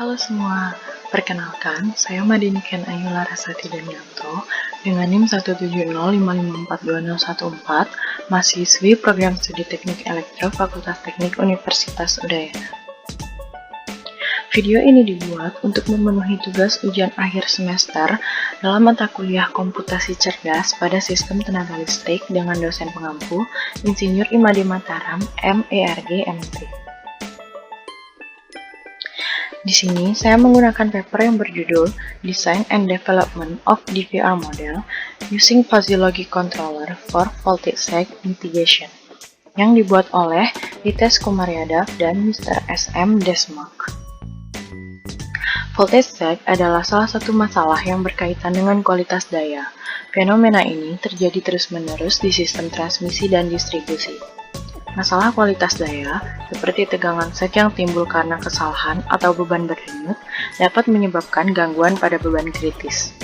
Halo semua, perkenalkan saya Madiniken Ayu Larasati Danianto dengan NIM 170554214, mahasiswi Program Studi Teknik Elektro Fakultas Teknik Universitas Udayana. Video ini dibuat untuk memenuhi tugas ujian akhir semester dalam mata kuliah Komputasi Cerdas pada Sistem Tenaga Listrik dengan dosen pengampu Insinyur Imade Mataram, MERG, MT. Di sini, saya menggunakan paper yang berjudul Design and Development of DVR Model Using Fuzzy Logic Controller for Voltage Sag Mitigation yang dibuat oleh Dites Kumaryadav dan Mr. SM Desmark. Voltage sag adalah salah satu masalah yang berkaitan dengan kualitas daya. Fenomena ini terjadi terus-menerus di sistem transmisi dan distribusi. Masalah kualitas daya, seperti tegangan sag yang timbul karena kesalahan atau beban berdenyut, dapat menyebabkan gangguan pada beban kritis.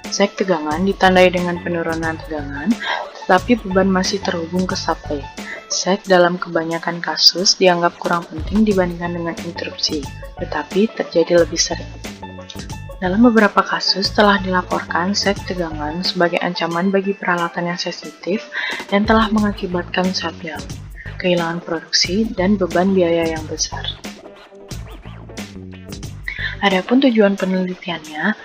Sag tegangan ditandai dengan penurunan tegangan, tetapi beban masih terhubung ke supply. Sag dalam kebanyakan kasus dianggap kurang penting dibandingkan dengan interupsi, tetapi terjadi lebih sering. Dalam beberapa kasus telah dilaporkan sag tegangan sebagai ancaman bagi peralatan yang sensitif dan telah mengakibatkan shutdown, kehilangan produksi, dan beban biaya yang besar. Adapun tujuan penelitiannya,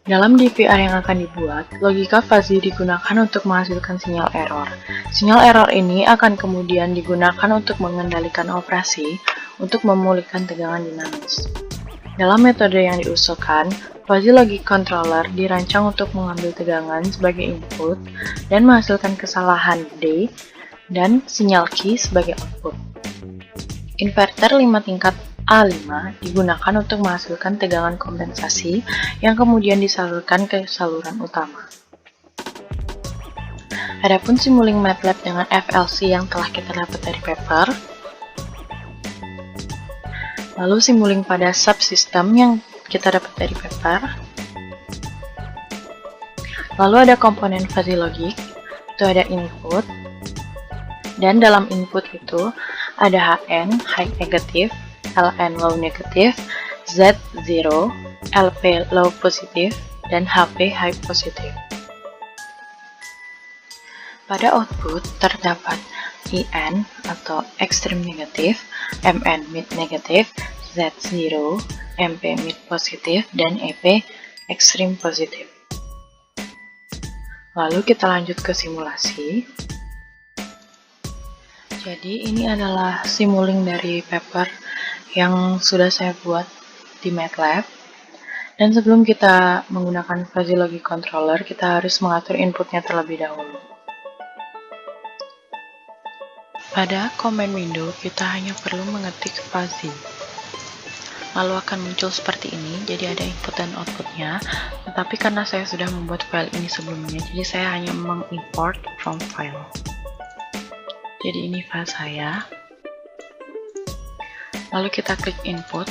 dalam DVR yang akan dibuat, logika fuzzy digunakan untuk menghasilkan sinyal error. Sinyal error ini akan kemudian digunakan untuk mengendalikan operasi untuk memulihkan tegangan dinamis. Dalam metode yang diusulkan, Fuzzy Logic Controller dirancang untuk mengambil tegangan sebagai input dan menghasilkan kesalahan D dan sinyal Q sebagai output. Inverter 5 tingkat A5 digunakan untuk menghasilkan tegangan kompensasi yang kemudian disalurkan ke saluran utama. Adapun simulink MATLAB dengan FLC yang telah kita dapat dari paper, lalu simulink pada subsystem yang kita dapat dari paper. Lalu ada komponen fuzzy logic, itu ada input, dan dalam input itu ada HN, high negative, LN, low negative, Z0, LP, low positive, dan HP, high positive. Pada output terdapat IN atau extreme negative, MN mid negative, Z0, MP mid positif, dan EP extreme positif. Lalu kita lanjut ke simulasi. Jadi ini adalah simulink dari paper yang sudah saya buat di MATLAB. Dan sebelum kita menggunakan Fuzzy Logic Controller, kita harus mengatur inputnya terlebih dahulu. Pada command window, kita hanya perlu mengetik fuzzy. Lalu akan muncul seperti ini, jadi ada input dan outputnya. Tetapi karena saya sudah membuat file ini sebelumnya, jadi saya hanya mengimport from file. Jadi ini file saya. Lalu kita klik input.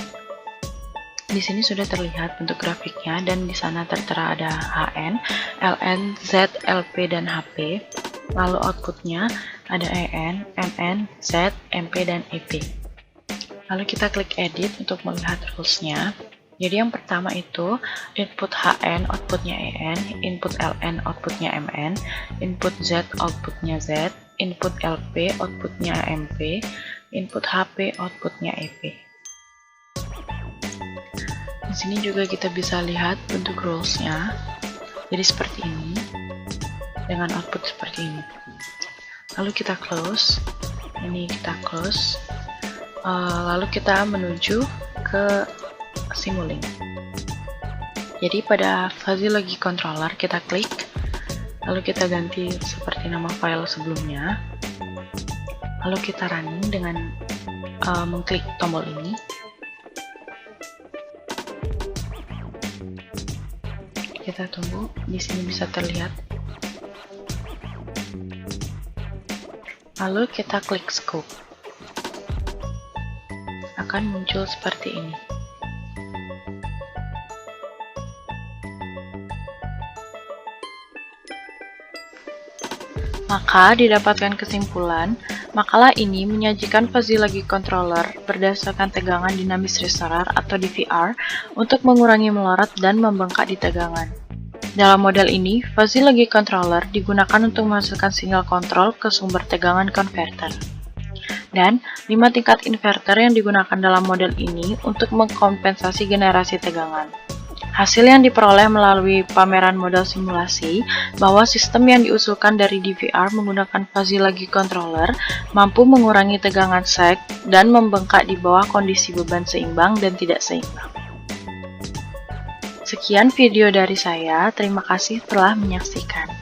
Di sini sudah terlihat bentuk grafiknya dan di sana tertera ada HN, LN, Z, LP, dan HP. Lalu outputnya ada EN, MN, Z, MP, dan EP. Lalu kita klik edit untuk melihat rules-nya. Jadi yang pertama itu input HN, outputnya EN, input LN, outputnya MN, input Z, outputnya Z, input LP, outputnya MP, input HP, outputnya EP. Di sini juga kita bisa lihat bentuk rules-nya. Jadi seperti ini, dengan output seperti ini. Lalu kita close, ini kita close. Lalu kita menuju ke simulink. Jadi pada Fuzzy Logic Controller kita klik, lalu kita ganti seperti nama file sebelumnya. Lalu kita running dengan mengklik tombol ini. Kita tunggu, di sini bisa terlihat. Lalu kita klik scope. Akan muncul seperti ini. Maka didapatkan kesimpulan Makalah ini menyajikan fuzzy logic controller berdasarkan tegangan dinamis restorer atau DVR untuk mengurangi melorot dan membengkak di tegangan. Dalam model ini, fuzzy logic controller digunakan untuk menghasilkan sinyal kontrol ke sumber tegangan konverter. Dan 5 tingkat inverter yang digunakan dalam model ini untuk mengkompensasi generasi tegangan. Hasil yang diperoleh melalui pameran model simulasi bahwa sistem yang diusulkan dari DVR menggunakan fuzzy logic controller mampu mengurangi tegangan sag dan membengkak di bawah kondisi beban seimbang dan tidak seimbang. Sekian video dari saya, terima kasih telah menyaksikan.